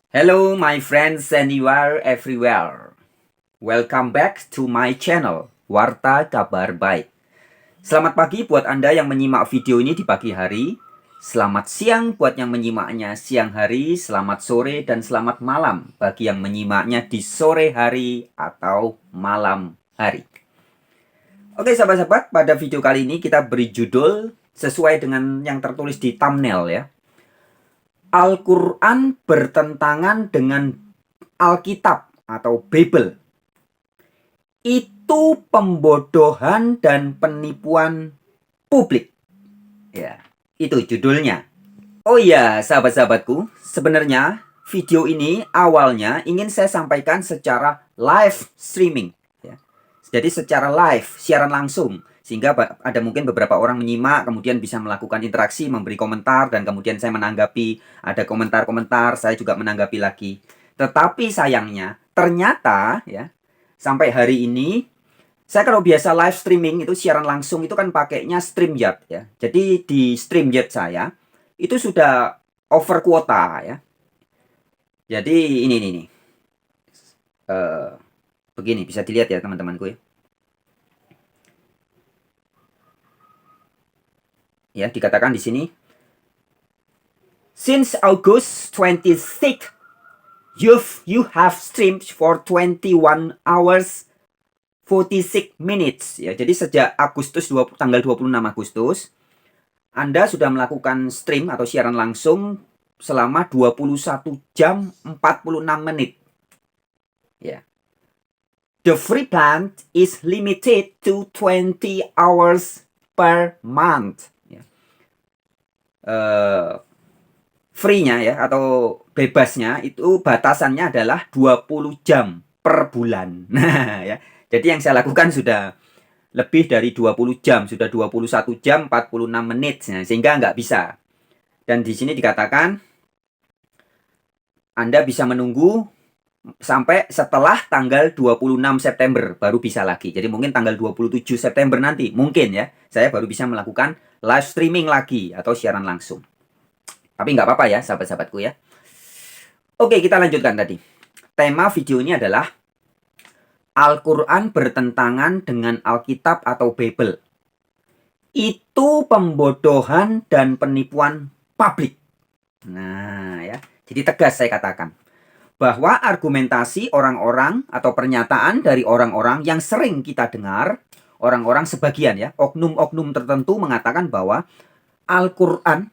Hello my friends anywhere everywhere. Welcome back to my channel Warta Kabar Baik. Selamat pagi buat Anda yang menyimak video ini di pagi hari. Selamat siang buat yang menyimaknya siang hari. Selamat sore dan selamat malam bagi yang menyimaknya di sore hari atau malam hari. Oke sahabat-sahabat, pada video kali ini kita beri judul sesuai dengan yang tertulis di thumbnail ya. Al-Quran bertentangan dengan Alkitab atau Bible. Itu pembodohan dan penipuan publik. Ya, itu judulnya. Oh iya, sahabat-sahabatku, sebenarnya video ini awalnya ingin saya sampaikan secara live streaming. Ya. Jadi secara live, siaran langsung. Sehingga ada mungkin beberapa orang menyimak, kemudian bisa melakukan interaksi, memberi komentar, dan kemudian saya menanggapi. Ada komentar-komentar, saya juga menanggapi lagi. Tetapi sayangnya, ternyata ya, sampai hari ini, saya kalau biasa live streaming itu siaran langsung itu kan pakainya StreamYard ya. Jadi di StreamYard saya, itu sudah over kuota ya. Jadi ini nih. Begini, bisa dilihat ya teman-temanku ya. Ya, dikatakan di sini, since August 26th, you have streamed for 21 hours 46 minutes ya. Jadi sejak tanggal 26 Agustus Anda sudah melakukan stream atau siaran langsung selama 21 jam 46 menit. Ya. The free plan is limited to 20 hours per month. Free-nya ya atau bebasnya itu batasannya adalah 20 jam per bulan. Nah, ya. Jadi yang saya lakukan sudah lebih dari 20 jam, sudah 21 jam 46 menit. Nah, sehingga nggak bisa. Dan di sini dikatakan Anda bisa menunggu sampai setelah tanggal 26 September baru bisa lagi. Jadi mungkin tanggal 27 September nanti mungkin ya saya baru bisa melakukan live streaming lagi atau siaran langsung. Tapi nggak apa-apa ya sahabat-sahabatku ya. Oke, kita lanjutkan tadi. Tema video ini adalah Al-Quran bertentangan dengan Alkitab atau Bible. Itu pembodohan dan penipuan publik. Nah ya, jadi tegas saya katakan bahwa argumentasi orang-orang atau pernyataan dari orang-orang yang sering kita dengar, orang-orang sebagian ya, oknum-oknum tertentu mengatakan bahwa Al-Quran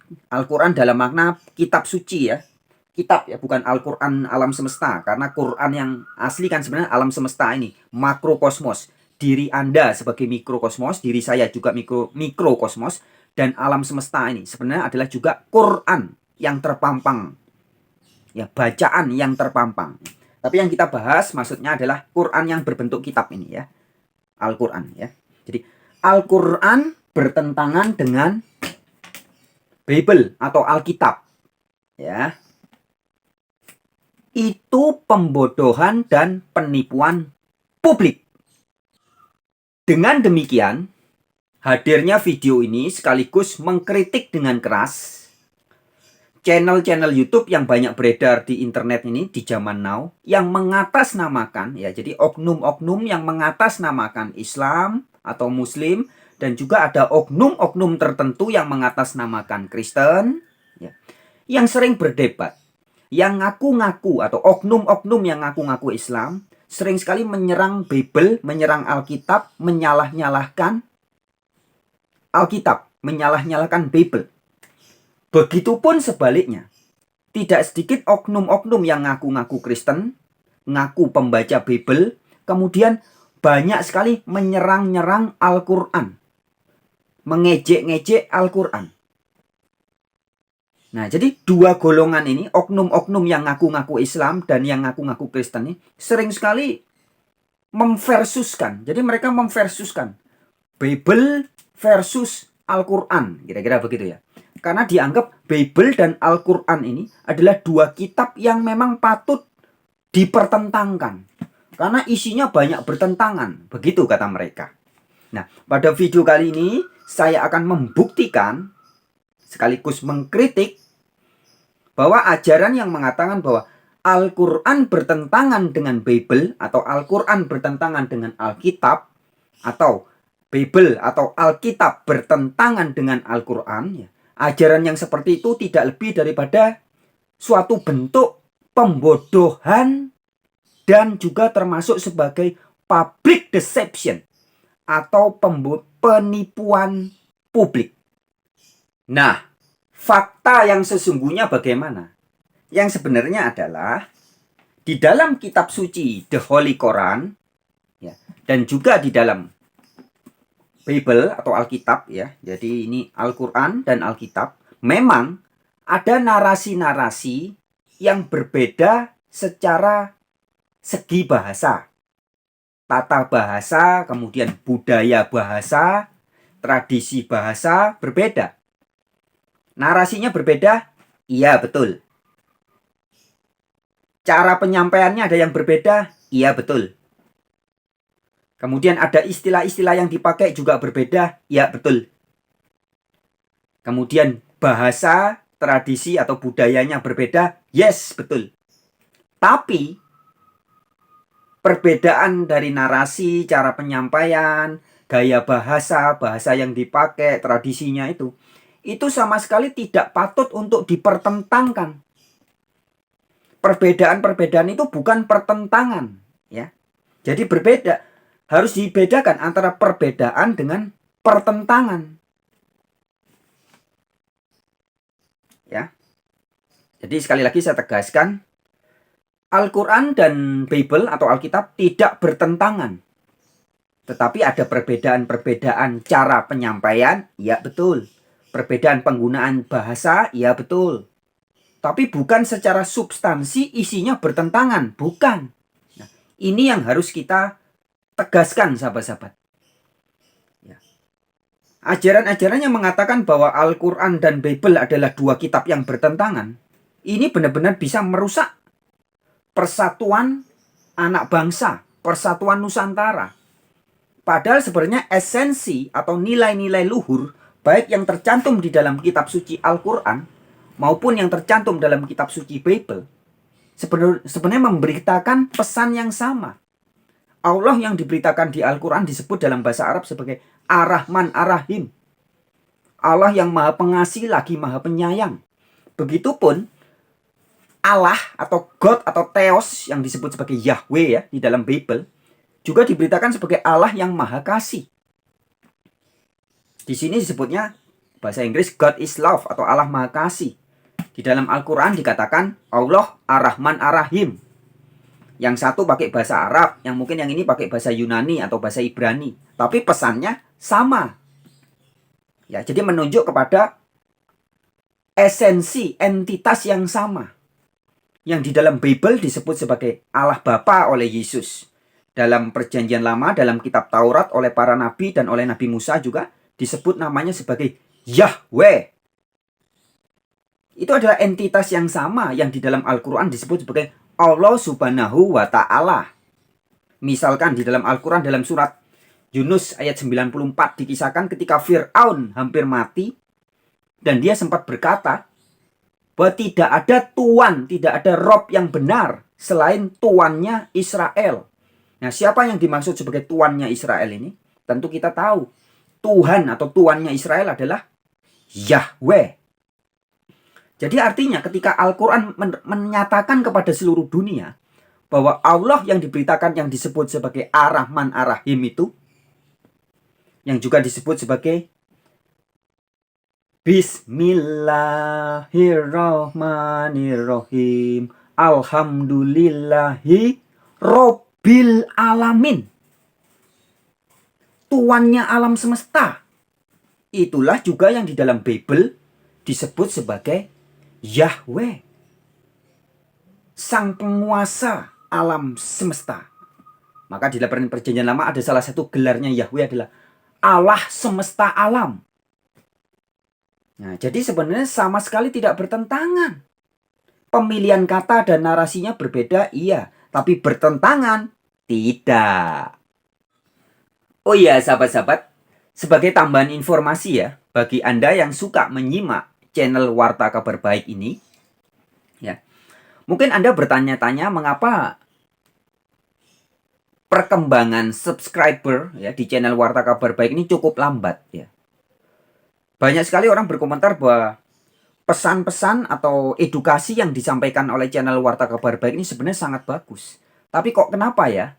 dalam makna kitab suci ya, kitab ya, bukan Al-Quran alam semesta, karena Quran yang asli kan sebenarnya alam semesta ini, makrokosmos. Diri Anda sebagai mikrokosmos, diri saya juga mikrokosmos, dan alam semesta ini sebenarnya adalah juga Quran yang terpampang. Ya, bacaan yang terpampang. Tapi yang kita bahas maksudnya adalah Quran yang berbentuk kitab ini ya. Al-Quran ya. Jadi Al-Quran bertentangan dengan Bible atau Alkitab. Ya. Itu pembodohan dan penipuan publik. Dengan demikian, hadirnya video ini sekaligus mengkritik dengan keras channel-channel YouTube yang banyak beredar di internet ini di zaman now yang mengatasnamakan ya, jadi oknum-oknum yang mengatasnamakan Islam atau Muslim, dan juga ada oknum-oknum tertentu yang mengatasnamakan Kristen ya, yang sering berdebat, yang ngaku-ngaku atau oknum-oknum yang ngaku-ngaku Islam sering sekali menyerang Bible, menyerang Alkitab, menyalah-nyalahkan Alkitab, menyalah-nyalahkan Bible. Begitupun sebaliknya, tidak sedikit oknum-oknum yang ngaku-ngaku Kristen, ngaku pembaca Bible, kemudian banyak sekali menyerang-nyerang Al-Quran, mengejek-ngejek Al-Quran. Nah, jadi dua golongan ini, oknum-oknum yang ngaku-ngaku Islam dan yang ngaku-ngaku Kristen ini, sering sekali memversuskan. Jadi mereka memversuskan Bible versus Al-Quran, kira-kira begitu ya. Karena dianggap Bible dan Al-Quran ini adalah dua kitab yang memang patut dipertentangkan. Karena isinya banyak bertentangan, begitu kata mereka. Nah, pada video kali ini saya akan membuktikan sekaligus mengkritik bahwa ajaran yang mengatakan bahwa Al-Quran bertentangan dengan Bible atau Al-Quran bertentangan dengan Alkitab atau Bible atau Alkitab bertentangan dengan Al-Quran, ya, ajaran yang seperti itu tidak lebih daripada suatu bentuk pembodohan dan juga termasuk sebagai public deception atau penipuan publik. Nah, fakta yang sesungguhnya bagaimana? Yang sebenarnya adalah di dalam kitab suci The Holy Quran, ya, dan juga di dalam Bible atau Alkitab, ya. Jadi ini Al-Quran dan Alkitab. Memang ada narasi-narasi yang berbeda secara segi bahasa. Tata bahasa, kemudian budaya bahasa, tradisi bahasa berbeda. Narasinya berbeda? Iya, betul. Cara penyampaiannya ada yang berbeda? Iya, betul. Kemudian ada istilah-istilah yang dipakai juga berbeda? Iya, betul. Kemudian bahasa, tradisi atau budayanya berbeda? Yes, betul. Tapi perbedaan dari narasi, cara penyampaian, gaya bahasa, bahasa yang dipakai, tradisinya itu sama sekali tidak patut untuk dipertentangkan. Perbedaan-perbedaan itu bukan pertentangan, ya. Jadi berbeda, harus dibedakan antara perbedaan dengan pertentangan. Ya. Jadi sekali lagi saya tegaskan, Al-Quran dan Bible atau Alkitab tidak bertentangan. Tetapi ada perbedaan-perbedaan cara penyampaian, ya betul. Perbedaan penggunaan bahasa, ya betul. Tapi bukan secara substansi isinya bertentangan, bukan. Nah, ini yang harus kita tegaskan, sahabat-sahabat. Ya. Ajaran-ajaran yang mengatakan bahwa Al-Quran dan Bible adalah dua kitab yang bertentangan, ini benar-benar bisa merusak persatuan anak bangsa, persatuan Nusantara. Padahal sebenarnya esensi atau nilai-nilai luhur, baik yang tercantum di dalam kitab suci Al-Quran maupun yang tercantum dalam kitab suci Bible, sebenarnya memberitakan pesan yang sama. Allah yang diberitakan di Al-Quran disebut dalam bahasa Arab sebagai Ar-Rahman Ar-Rahim. Allah yang maha pengasih lagi maha penyayang. Begitupun Allah atau God atau Theos yang disebut sebagai Yahweh, ya, di dalam Bible juga diberitakan sebagai Allah yang maha kasih. Di sini disebutnya bahasa Inggris God is love atau Allah maha kasih. Di dalam Al-Quran dikatakan Allah Ar-Rahman Ar-Rahim. Yang satu pakai bahasa Arab, yang mungkin yang ini pakai bahasa Yunani atau bahasa Ibrani. Tapi pesannya sama. Ya, jadi menunjuk kepada esensi, entitas yang sama. Yang di dalam Bible disebut sebagai Allah Bapa oleh Yesus. Dalam Perjanjian Lama, dalam kitab Taurat oleh para nabi dan oleh Nabi Musa juga disebut namanya sebagai Yahweh. Itu adalah entitas yang sama yang di dalam Al-Quran disebut sebagai Allah Subhanahu wa Ta'ala. Misalkan di dalam Al-Quran dalam surat Yunus ayat 94 dikisahkan ketika Fir'aun hampir mati dan dia sempat berkata bahwa tidak ada Tuhan, tidak ada Rob yang benar selain Tuannya Israel. Nah, siapa yang dimaksud sebagai Tuannya Israel ini? Tentu kita tahu Tuhan atau Tuannya Israel adalah Yahweh. Jadi artinya ketika Al-Quran menyatakan kepada seluruh dunia bahwa Allah yang diberitakan yang disebut sebagai Ar-Rahman Ar-Rahim itu, yang juga disebut sebagai Bismillahirrahmanirrahim Alhamdulillahi Rabbil Alamin, Tuannya alam semesta. Itulah juga yang di dalam Bible disebut sebagai Yahweh, sang penguasa alam semesta. Maka di dalam Perjanjian Lama ada salah satu gelarnya Yahweh adalah Allah semesta alam. Nah, jadi sebenarnya sama sekali tidak bertentangan. Pemilihan kata dan narasinya berbeda, iya. Tapi bertentangan, tidak. Oh iya, sahabat-sahabat, sebagai tambahan informasi ya, bagi Anda yang suka menyimak channel Warta Kabar Baik ini, ya, Mungkin Anda bertanya-tanya mengapa perkembangan subscriber ya di channel Warta Kabar Baik ini cukup lambat ya. Banyak sekali orang berkomentar bahwa pesan-pesan atau edukasi yang disampaikan oleh channel Warta Kabar Baik ini sebenarnya sangat bagus. Tapi kok kenapa ya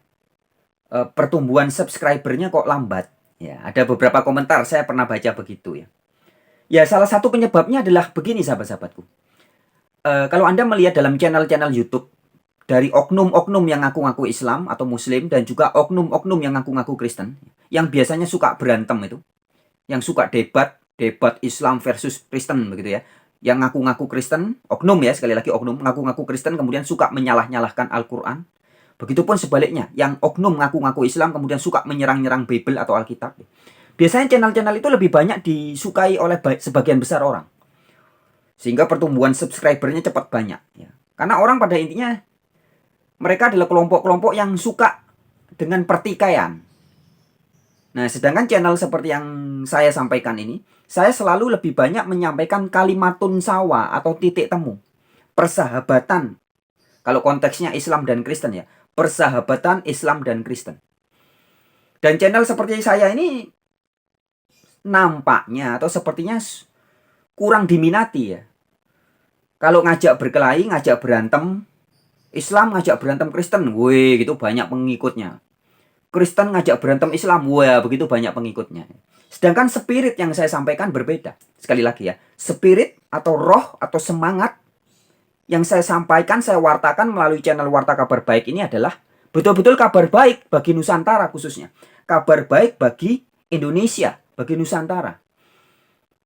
pertumbuhan subscribernya kok lambat? Ya, ada beberapa komentar saya pernah baca begitu ya. Ya, salah satu penyebabnya adalah begini sahabat-sahabatku. Kalau Anda melihat dalam channel-channel YouTube dari oknum-oknum yang ngaku-ngaku Islam atau Muslim dan juga oknum-oknum yang ngaku-ngaku Kristen, yang biasanya suka berantem itu, yang suka debat Islam versus Kristen begitu ya. Yang ngaku-ngaku Kristen, oknum ya, sekali lagi oknum, ngaku-ngaku Kristen kemudian suka menyalah-nyalahkan Al-Quran. Begitupun sebaliknya, yang oknum ngaku-ngaku Islam kemudian suka menyerang-nyerang Bible atau Alkitab. Biasanya channel-channel itu lebih banyak disukai oleh sebagian besar orang. Sehingga pertumbuhan subscribernya cepat banyak. Ya. Karena orang pada intinya, mereka adalah kelompok-kelompok yang suka dengan pertikaian. Nah, sedangkan channel seperti yang saya sampaikan ini, saya selalu lebih banyak menyampaikan kalimatun sawa atau titik temu. Persahabatan. Kalau konteksnya Islam dan Kristen ya. Persahabatan Islam dan Kristen. Dan channel seperti saya ini nampaknya atau sepertinya kurang diminati ya. Kalau ngajak berkelahi, ngajak berantem, Islam ngajak berantem Kristen, weh gitu banyak pengikutnya. Kristen ngajak berantem Islam, wah begitu banyak pengikutnya. Sedangkan spirit yang saya sampaikan berbeda. Sekali lagi ya, spirit atau roh atau semangat yang saya sampaikan, saya wartakan melalui channel Warta Kabar Baik ini adalah betul-betul kabar baik bagi Nusantara khususnya. Kabar baik bagi Indonesia, bagi Nusantara.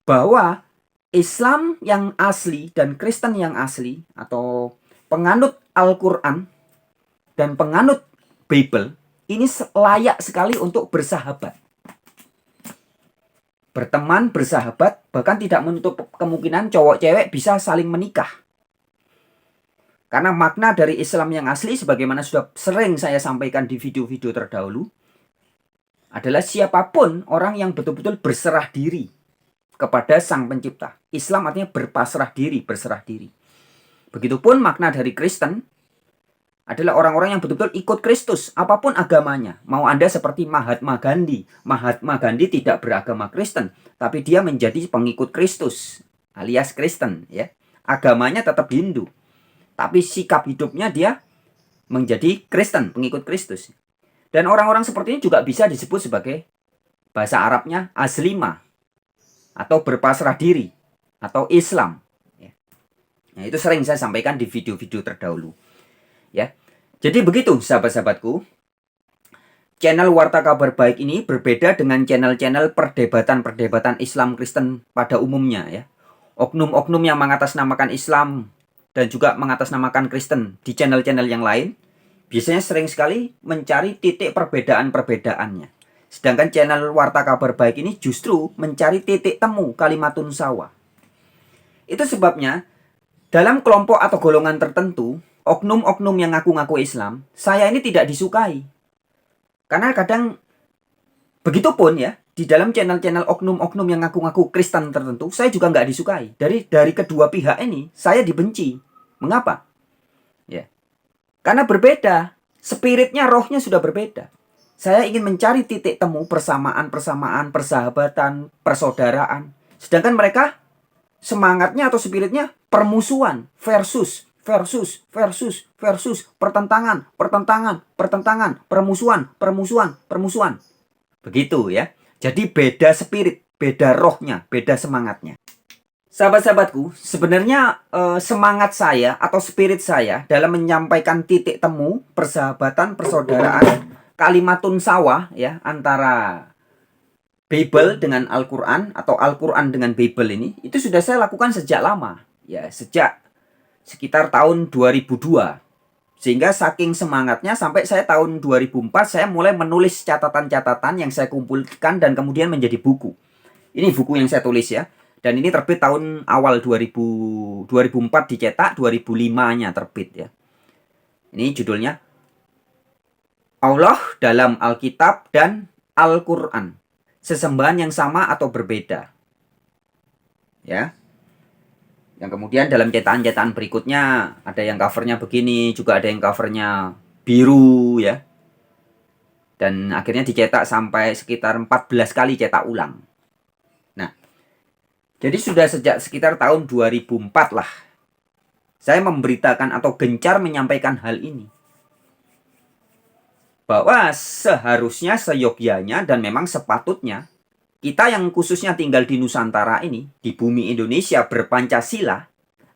Bahwa Islam yang asli dan Kristen yang asli atau penganut Al-Quran dan penganut Bible ini layak sekali untuk bersahabat. Berteman, bersahabat, bahkan tidak menutup kemungkinan cowok-cewek bisa saling menikah. Karena makna dari Islam yang asli, sebagaimana sudah sering saya sampaikan di video-video terdahulu, adalah siapapun orang yang betul-betul berserah diri kepada Sang Pencipta. Islam artinya berpasrah diri, berserah diri. Begitupun makna dari Kristen adalah orang-orang yang betul-betul ikut Kristus, apapun agamanya. Mau Anda seperti Mahatma Gandhi. Mahatma Gandhi tidak beragama Kristen, tapi dia menjadi pengikut Kristus, alias Kristen. Ya. Agamanya tetap Hindu, tapi sikap hidupnya dia menjadi Kristen, pengikut Kristus. Dan orang-orang seperti ini juga bisa disebut sebagai bahasa Arabnya aslima, atau berpasrah diri, atau Islam. Ya. Nah, itu sering saya sampaikan di video-video terdahulu. Ya. Jadi begitu sahabat-sahabatku. Channel Warta Kabar Baik ini berbeda dengan channel-channel perdebatan-perdebatan Islam Kristen pada umumnya ya. Oknum-oknum yang mengatasnamakan Islam dan juga mengatasnamakan Kristen di channel-channel yang lain biasanya sering sekali mencari titik perbedaan-perbedaannya. Sedangkan channel Warta Kabar Baik ini justru mencari titik temu kalimatun sawa. Itu sebabnya dalam kelompok atau golongan tertentu, oknum-oknum yang ngaku-ngaku Islam, saya ini tidak disukai. Karena kadang, begitupun ya, di dalam channel-channel oknum-oknum yang ngaku-ngaku Kristen tertentu, saya juga nggak disukai. Dari kedua pihak ini, saya dibenci. Mengapa? Ya, karena berbeda. Spiritnya, rohnya sudah berbeda. Saya ingin mencari titik temu persamaan-persamaan, persahabatan, persaudaraan. Sedangkan mereka, semangatnya atau spiritnya permusuhan, versus, pertentangan, permusuhan. Begitu ya. Jadi beda spirit, beda rohnya, beda semangatnya. Sahabat-sahabatku, sebenarnya semangat saya atau spirit saya dalam menyampaikan titik temu, persahabatan, persaudaraan, kalimatun sawah ya antara Bible dengan Al-Quran atau Al-Quran dengan Bible ini, itu sudah saya lakukan sejak lama. Ya, sejak sekitar tahun 2002. Sehingga saking semangatnya sampai saya tahun 2004 saya mulai menulis catatan-catatan yang saya kumpulkan dan kemudian menjadi buku. Ini buku yang saya tulis ya. Dan ini terbit tahun awal 2004 dicetak, 2005-nya terbit ya. Ini judulnya Allah dalam Alkitab dan Al-Quran. Sesembahan yang sama atau berbeda. Ya. Yang kemudian dalam cetakan-cetakan berikutnya ada yang covernya begini, juga ada yang covernya biru ya. Dan akhirnya dicetak sampai sekitar 14 kali cetak ulang. Nah, jadi sudah sejak sekitar tahun 2004 lah saya memberitakan atau gencar menyampaikan hal ini. Bahwa seharusnya seyogyanya dan memang sepatutnya kita yang khususnya tinggal di Nusantara ini, di bumi Indonesia berpancasila,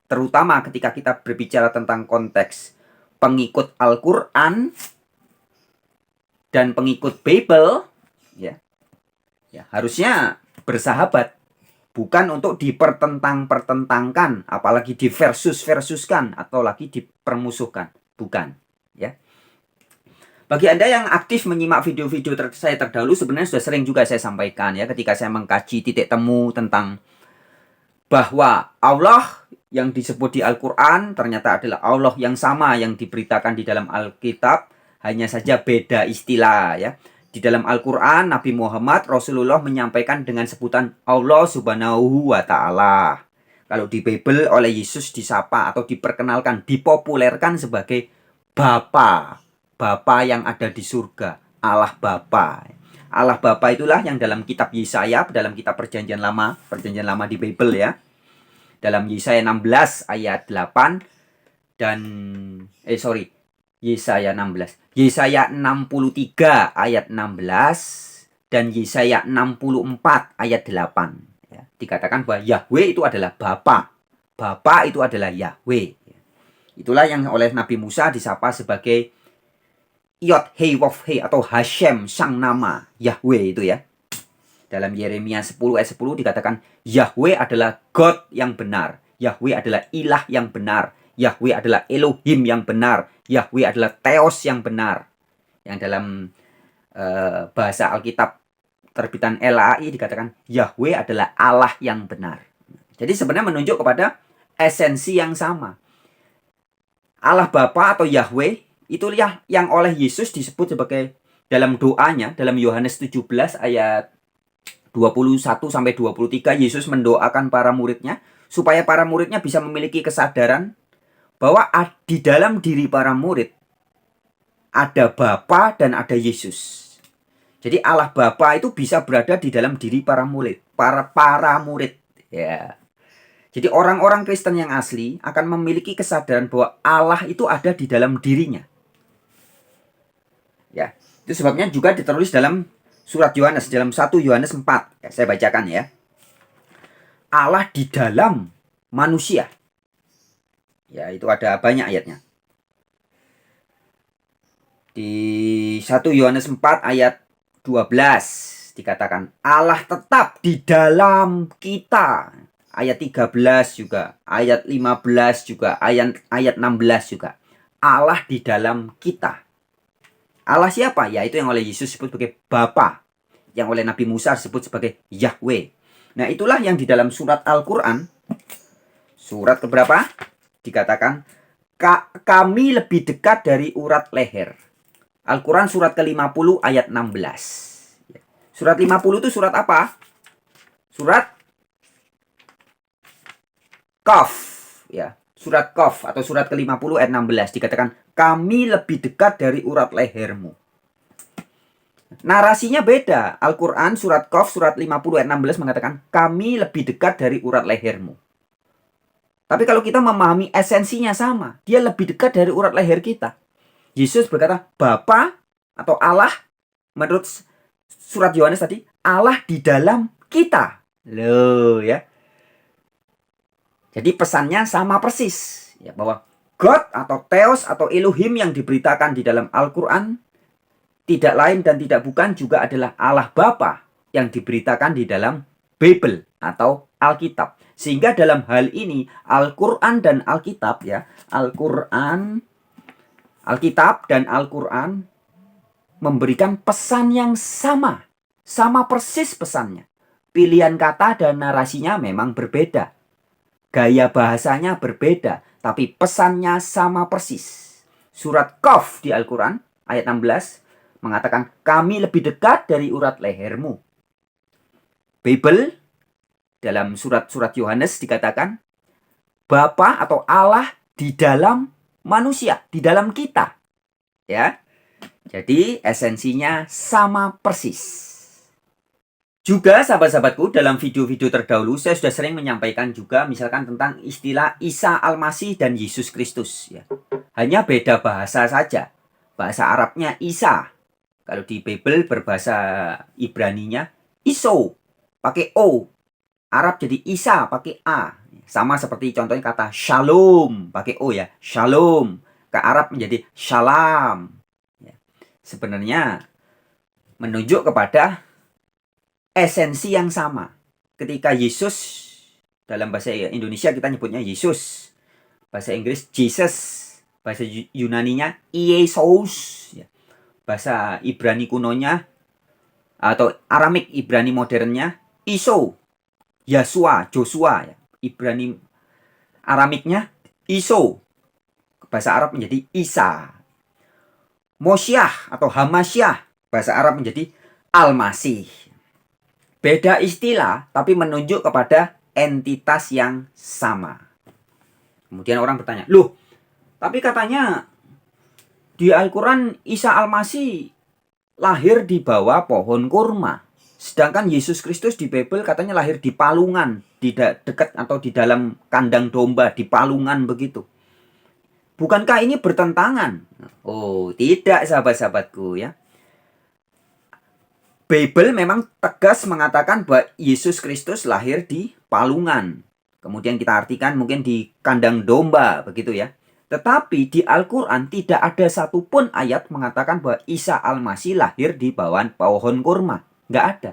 terutama ketika kita berbicara tentang konteks pengikut Al-Quran dan pengikut Bible, ya harusnya bersahabat, bukan untuk dipertentang-pertentangkan, apalagi diversus-versuskan atau lagi dipermusuhkan, bukan, ya. Bagi Anda yang aktif menyimak video-video saya terdahulu, sebenarnya sudah sering juga saya sampaikan ya ketika saya mengkaji titik temu tentang bahwa Allah yang disebut di Al-Quran ternyata adalah Allah yang sama yang diberitakan di dalam Alkitab, hanya saja beda istilah ya. Di dalam Al-Quran, Nabi Muhammad Rasulullah menyampaikan dengan sebutan Allah Subhanahu wa Ta'ala. Kalau di Bible oleh Yesus disapa atau diperkenalkan, dipopulerkan sebagai Bapa. Bapa yang ada di surga, Allah Bapa. Allah Bapa itulah yang dalam kitab Yesaya, dalam kitab Perjanjian Lama di Bible ya. Dalam Yesaya 16 ayat 8 dan Yesaya 16. Yesaya 63 ayat 16 dan Yesaya 64 ayat 8 ya. Dikatakan bahwa Yahweh itu adalah Bapa. Bapa itu adalah Yahweh. Itulah yang oleh Nabi Musa disapa sebagai Yod He Wav He atau Hashem sang nama Yahweh itu ya. Dalam Yeremia 10 ayat 10 dikatakan Yahweh adalah God yang benar. Yahweh adalah ilah yang benar. Yahweh adalah Elohim yang benar. Yahweh adalah Theos yang benar. Yang dalam bahasa Alkitab terbitan LAI dikatakan Yahweh adalah Allah yang benar. Jadi sebenarnya menunjuk kepada esensi yang sama. Allah Bapa atau Yahweh itulah yang oleh Yesus disebut sebagai dalam doanya dalam Yohanes 17 ayat 21 sampai 23 Yesus mendoakan para muridnya supaya para muridnya bisa memiliki kesadaran bahwa di dalam diri para murid ada Bapa dan ada Yesus. Jadi Allah Bapa itu bisa berada di dalam diri para murid, para murid ya. Jadi orang-orang Kristen yang asli akan memiliki kesadaran bahwa Allah itu ada di dalam dirinya. Ya, itu sebabnya juga ditulis dalam surat Yohanes, dalam 1 Yohanes 4. Ya, saya bacakan ya. Allah di dalam manusia. Ya, itu ada banyak ayatnya. Di 1 Yohanes 4 ayat 12 dikatakan Allah tetap di dalam kita. Ayat 13 juga, ayat 15 juga, ayat 16 juga. Allah di dalam kita. Allah siapa? Yaitu yang oleh Yesus disebut sebagai Bapa, yang oleh Nabi Musa disebut sebagai Yahweh. Nah, itulah yang di dalam surat Al-Quran, surat keberapa? Dikatakan, kami lebih dekat dari urat leher. Al-Quran surat ke-50 ayat 16. Surat 50 itu surat apa? Surat Qaf. Ya, surat Qaf atau surat ke-50 ayat 16 dikatakan, kami lebih dekat dari urat lehermu. Narasinya beda. Al-Quran surat Qaf surat 50 ayat 16 mengatakan kami lebih dekat dari urat lehermu. Tapi kalau kita memahami esensinya sama, dia lebih dekat dari urat leher kita. Yesus berkata Bapa atau Allah menurut surat Yohanes tadi Allah di dalam kita. Loh ya. Jadi pesannya sama persis ya, bahwa God atau Theos atau Elohim yang diberitakan di dalam Al-Quran tidak lain dan tidak bukan juga adalah Allah Bapa yang diberitakan di dalam Bible atau Alkitab. Sehingga dalam hal ini Al-Quran dan Alkitab ya, Alkitab dan Al-Quran memberikan pesan yang sama persis pesannya. Pilihan kata dan narasinya memang berbeda. Gaya bahasanya berbeda, tapi pesannya sama persis. Surat Qaf di Al-Quran ayat 16 mengatakan kami lebih dekat dari urat lehermu. Bible dalam surat-surat Yohanes dikatakan Bapa atau Allah di dalam manusia, di dalam kita. Ya. Jadi esensinya sama persis. Juga sahabat-sahabatku, dalam video-video terdahulu saya sudah sering menyampaikan juga misalkan tentang istilah Isa Al-Masih dan Yesus Kristus. Ya. Hanya beda bahasa saja. Bahasa Arabnya Isa. Kalau di Bible berbahasa Ibraninya Iso, pakai O. Arab jadi Isa, pakai A. Sama seperti contohnya kata Shalom, pakai O ya. Shalom. Ke Arab menjadi Shalom. Ya. Sebenarnya menunjuk kepada esensi yang sama. Ketika Yesus, dalam bahasa Indonesia kita nyebutnya Yesus, bahasa Inggris Jesus, bahasa Yunaninya Iesus, ya. Bahasa Ibrani kunonya atau Aramik Ibrani modernnya Iso, Yasua, Joshua, ya. Ibrani Aramiknya Iso, bahasa Arab menjadi Isa. Mosyah atau Hamasyah, bahasa Arab menjadi Al-Masih. Beda istilah, tapi menunjuk kepada entitas yang sama. Kemudian orang bertanya, loh, tapi katanya di Al-Quran Isa Al-Masih lahir di bawah pohon kurma. Sedangkan Yesus Kristus di Bible katanya lahir di palungan, di dekat atau di dalam kandang domba, di palungan begitu. Bukankah ini bertentangan? Oh, tidak sahabat-sahabatku ya. Bible memang tegas mengatakan bahwa Yesus Kristus lahir di palungan. Kemudian kita artikan mungkin di kandang domba, begitu ya. Tetapi di Al-Quran tidak ada satupun ayat mengatakan bahwa Isa Al-Masih lahir di bawah pohon kurma. Nggak ada.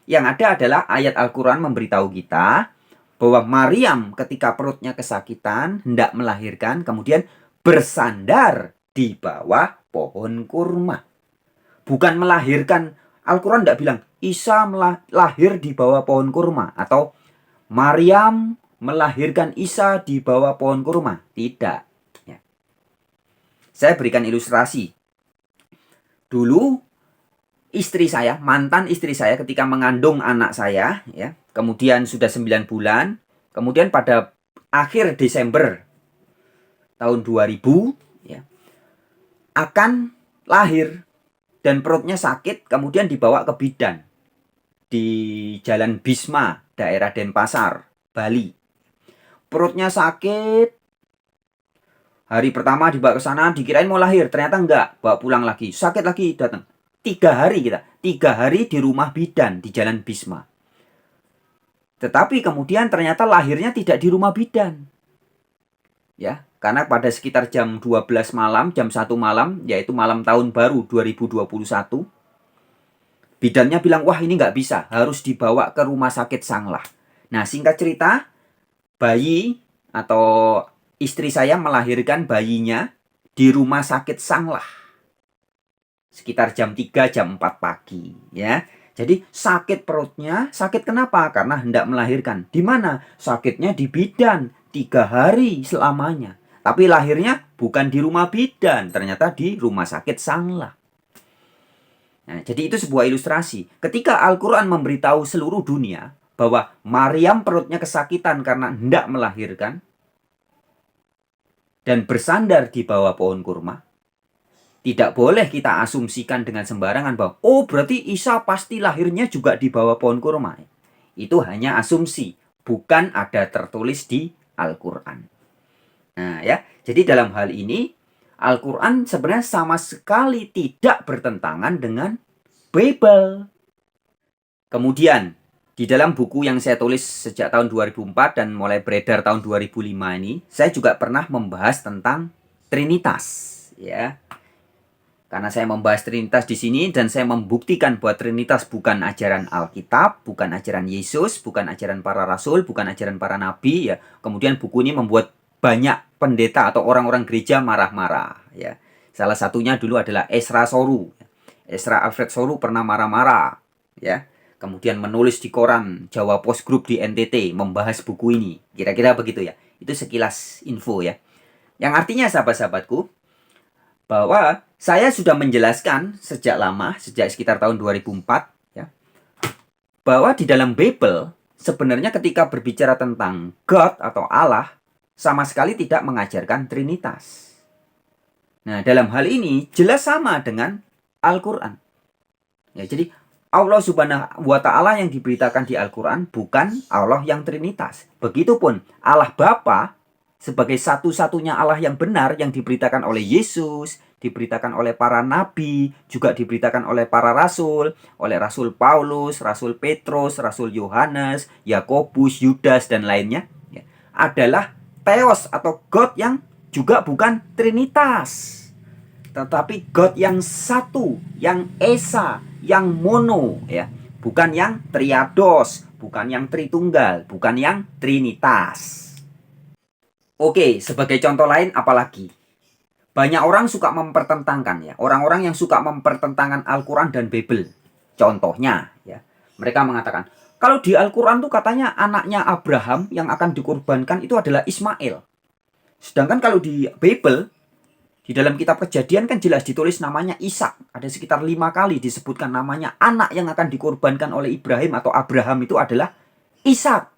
Yang ada adalah ayat Al-Quran memberitahu kita bahwa Maryam ketika perutnya kesakitan, hendak melahirkan, kemudian bersandar di bawah pohon kurma. Bukan melahirkan. Al-Quran tidak bilang Isa lahir di bawah pohon kurma atau Maryam melahirkan Isa di bawah pohon kurma. Tidak. Ya. Saya berikan ilustrasi. Dulu istri saya, mantan istri saya ketika mengandung anak saya, ya, kemudian sudah 9 bulan, kemudian pada akhir Desember tahun 2000, ya, akan lahir. Dan perutnya sakit, kemudian dibawa ke bidan di Jalan Bisma, daerah Denpasar, Bali. Perutnya sakit. Hari pertama dibawa ke sana, dikirain mau lahir, ternyata enggak, bawa pulang lagi. Sakit lagi, datang. 3 hari kita, 3 hari di rumah bidan di Jalan Bisma. Tetapi kemudian ternyata lahirnya tidak di rumah bidan. Ya, karena pada sekitar jam 12 malam, jam 1 malam, yaitu malam tahun baru 2021, bidannya bilang, wah ini nggak bisa, harus dibawa ke rumah sakit Sanglah. Nah, singkat cerita, bayi atau istri saya melahirkan bayinya di rumah sakit Sanglah. Sekitar jam 3, jam 4 pagi. Ya. Jadi sakit perutnya, sakit kenapa? Karena hendak melahirkan. Di mana? Sakitnya di bidan. 3 hari selamanya. Tapi lahirnya bukan di rumah bidan, ternyata di rumah sakit Sanglah. Nah, jadi itu sebuah ilustrasi. Ketika Al-Quran memberitahu seluruh dunia bahwa Maryam perutnya kesakitan karena hendak melahirkan dan bersandar di bawah pohon kurma, tidak boleh kita asumsikan dengan sembarangan bahwa oh berarti Isa pasti lahirnya juga di bawah pohon kurma. Itu hanya asumsi, bukan ada tertulis di Al-Quran. Nah ya, jadi dalam hal ini Al-Quran sebenarnya sama sekali tidak bertentangan dengan Bible. Kemudian di dalam buku yang saya tulis sejak tahun 2004 dan mulai beredar tahun 2005 ini, saya juga pernah membahas tentang Trinitas, ya. Karena saya membahas Trinitas di sini dan saya membuktikan bahwa Trinitas bukan ajaran Alkitab, bukan ajaran Yesus, bukan ajaran para rasul, bukan ajaran para nabi, ya. Kemudian buku ini membuat banyak pendeta atau orang-orang gereja marah-marah, ya. Salah satunya dulu adalah Ezra Soru. Ezra Alfred Soru pernah marah-marah, ya. Kemudian menulis di koran Jawa Post Group di NTT membahas buku ini. Kira-kira begitu ya. Itu sekilas info ya. Yang artinya sahabat-sahabatku, bahwa saya sudah menjelaskan sejak lama, sejak sekitar tahun 2004 ya, bahwa di dalam Bible sebenarnya ketika berbicara tentang God atau Allah, sama sekali tidak mengajarkan Trinitas. Nah, dalam hal ini jelas sama dengan Al-Quran. Ya, jadi Allah Subhanahu wa Ta'ala yang diberitakan di Al-Quran bukan Allah yang Trinitas. Begitupun Allah Bapa sebagai satu-satunya Allah yang benar yang diberitakan oleh Yesus, diberitakan oleh para nabi, juga diberitakan oleh para rasul, oleh Rasul Paulus, Rasul Petrus, Rasul Yohanes, Yakobus, Yudas, dan lainnya, ya, adalah Theos atau God yang juga bukan Trinitas, tetapi God yang satu, yang esa, yang mono, ya, bukan yang triados, bukan yang tritunggal, bukan yang trinitas. Oke, sebagai contoh lain apalagi? Banyak orang suka mempertentangkan, ya, orang-orang yang suka mempertentangkan Al-Quran dan Bible. Contohnya, ya, mereka mengatakan kalau di Al-Quran tuh katanya anaknya Abraham yang akan dikorbankan itu adalah Ismail. Sedangkan kalau di Bible, di dalam kitab Kejadian kan jelas ditulis namanya Ishak. Ada sekitar 5 kali disebutkan namanya anak yang akan dikorbankan oleh Ibrahim atau Abraham itu adalah Ishak.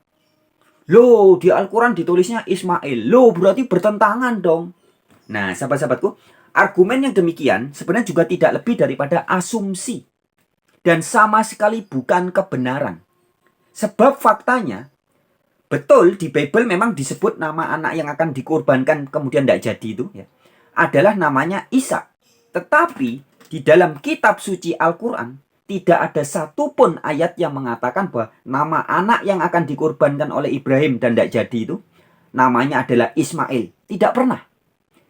Loh, di Al-Quran ditulisnya Ismail. Loh, berarti bertentangan dong. Nah, sahabat-sahabatku, argumen yang demikian sebenarnya juga tidak lebih daripada asumsi. Dan sama sekali bukan kebenaran. Sebab faktanya, betul di Bible memang disebut nama anak yang akan dikorbankan kemudian tidak jadi itu, ya, adalah namanya Ishak. Tetapi di dalam kitab suci Al-Quran tidak ada satupun ayat yang mengatakan bahwa nama anak yang akan dikorbankan oleh Ibrahim dan tidak jadi itu namanya adalah Ismail. Tidak pernah.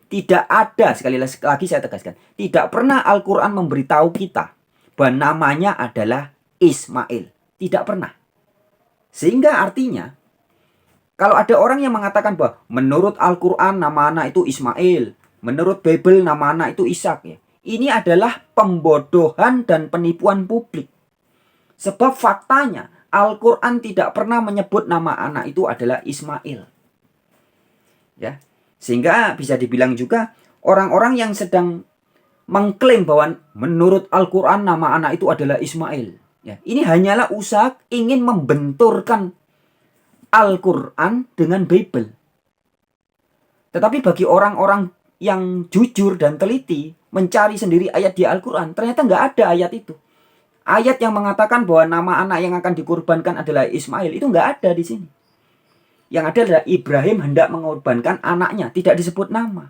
Tidak ada, sekali lagi saya tegaskan, tidak pernah Al-Quran memberitahu kita bahwa namanya adalah Ismail. Tidak pernah. Sehingga artinya kalau ada orang yang mengatakan bahwa menurut Al-Quran nama anak itu Ismail, menurut Bible nama anak itu Ishak, ya, ini adalah pembodohan dan penipuan publik. Sebab faktanya Al-Quran tidak pernah menyebut nama anak itu adalah Ismail. Ya, sehingga bisa dibilang juga orang-orang yang sedang mengklaim bahwa menurut Al-Quran nama anak itu adalah Ismail, ya, ini hanyalah usaha ingin membenturkan Al-Quran dengan Bible. Tetapi bagi orang-orang yang jujur dan teliti mencari sendiri ayat di Al-Quran, ternyata nggak ada ayat itu. Ayat yang mengatakan bahwa nama anak yang akan dikorbankan adalah Ismail itu nggak ada di sini. Yang ada adalah Ibrahim hendak mengorbankan anaknya, tidak disebut nama.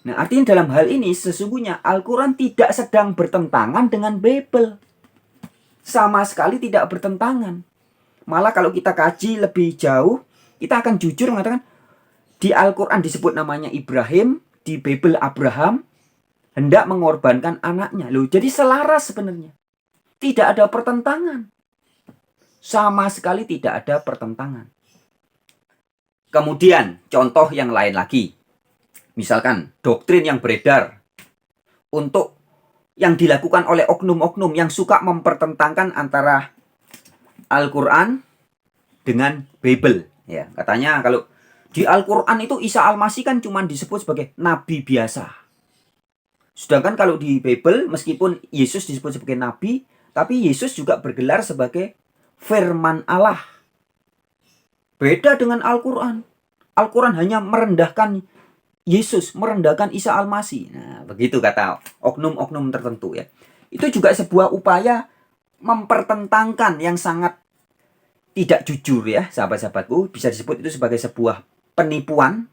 Nah, artinya dalam hal ini sesungguhnya Al-Quran tidak sedang bertentangan dengan Bible. Sama sekali tidak bertentangan. Malah kalau kita kaji lebih jauh, kita akan jujur mengatakan di Al-Quran disebut namanya Ibrahim, di Bible Abraham hendak mengorbankan anaknya. Loh, jadi selaras sebenarnya. Tidak ada pertentangan. Sama sekali tidak ada pertentangan. Kemudian contoh yang lain lagi. Misalkan doktrin yang beredar untuk yang dilakukan oleh oknum-oknum yang suka mempertentangkan antara Al-Quran dengan Bible. Ya, katanya kalau di Al-Quran itu Isa Al-Masih kan cuma disebut sebagai nabi biasa. Sedangkan kalau di Bible meskipun Yesus disebut sebagai nabi, tapi Yesus juga bergelar sebagai firman Allah. Beda dengan Al-Quran. Al-Quran hanya merendahkan Yesus, merendahkan Isa Al-Masih. Nah, begitu kata oknum-oknum tertentu, ya. Itu juga sebuah upaya mempertentangkan yang sangat tidak jujur, ya, sahabat-sahabatku. Bisa disebut itu sebagai sebuah penipuan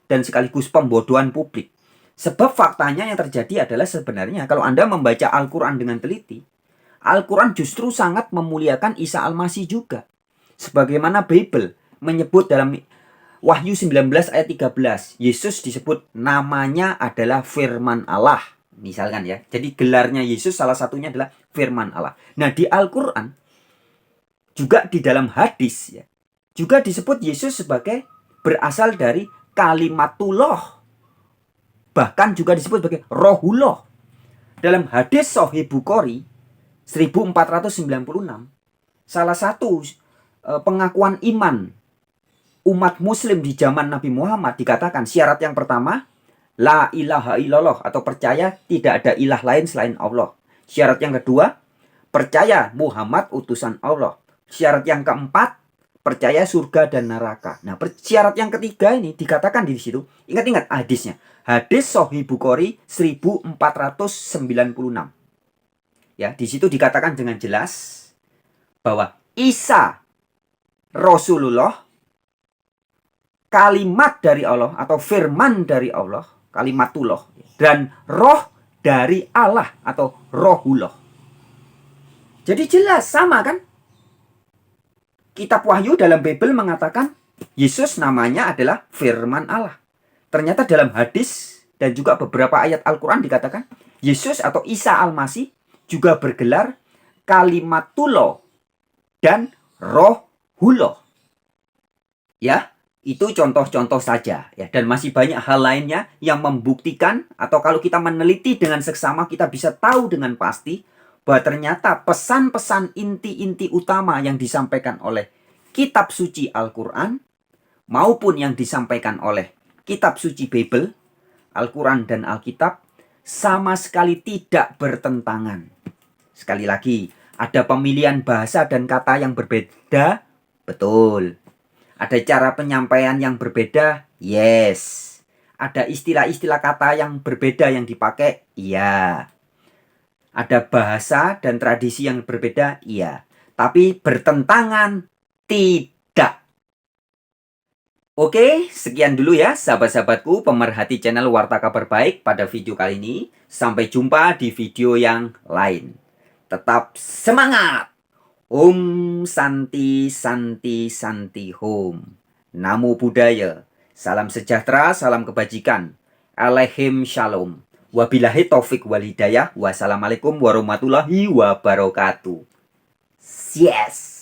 dan sekaligus pembodohan publik. Sebab faktanya yang terjadi adalah sebenarnya kalau Anda membaca Al-Quran dengan teliti, Al-Quran justru sangat memuliakan Isa Al-Masih juga. Sebagaimana Bible menyebut dalam Wahyu 19 ayat 13, Yesus disebut namanya adalah firman Allah. Misalkan, ya. Jadi gelarnya Yesus salah satunya adalah firman Allah. Nah, di Al-Quran juga di dalam hadis, ya, juga disebut Yesus sebagai berasal dari kalimatullah. Bahkan juga disebut sebagai rohullah. Dalam hadis Sahih Bukhari 1496, salah satu pengakuan iman umat muslim di zaman Nabi Muhammad dikatakan syarat yang pertama, la ilaha illallah atau percaya tidak ada ilah lain selain Allah. Syarat yang kedua, percaya Muhammad utusan Allah. Syarat yang keempat, percaya surga dan neraka. Nah, syarat yang ketiga ini dikatakan di situ. Ingat-ingat hadisnya. Hadis Sahih Bukhari 1496. Ya, di situ dikatakan dengan jelas bahwa Isa Rasulullah, kalimat dari Allah atau firman dari Allah, kalimatullah, dan roh dari Allah atau rohullah. Jadi jelas sama kan? Kitab Wahyu dalam Bible mengatakan Yesus namanya adalah firman Allah. Ternyata dalam hadis dan juga beberapa ayat Al-Quran dikatakan Yesus atau Isa Al-Masih juga bergelar kalimatullah dan rohullah. Ya, itu contoh-contoh saja ya, dan masih banyak hal lainnya yang membuktikan, atau kalau kita meneliti dengan seksama kita bisa tahu dengan pasti bahwa ternyata pesan-pesan inti-inti utama yang disampaikan oleh kitab suci Al-Quran maupun yang disampaikan oleh kitab suci Bible, Al-Quran dan Alkitab sama sekali tidak bertentangan. Sekali lagi, ada pemilihan bahasa dan kata yang berbeda, betul. Ada cara penyampaian yang berbeda, yes. Ada istilah-istilah kata yang berbeda yang dipakai, iya. Ada bahasa dan tradisi yang berbeda, iya. Tapi bertentangan, tidak. Oke, sekian dulu ya sahabat-sahabatku pemerhati channel Warta Kabar Baik pada video kali ini. Sampai jumpa di video yang lain. Tetap semangat! Om Santi Santi Santi Hom. Namo Buddhaya. Salam sejahtera, salam kebajikan. Alaihim Shalom. Wabillahi taufik wal hidayah. Wassalamualaikum warahmatullahi wabarakatuh. Yes.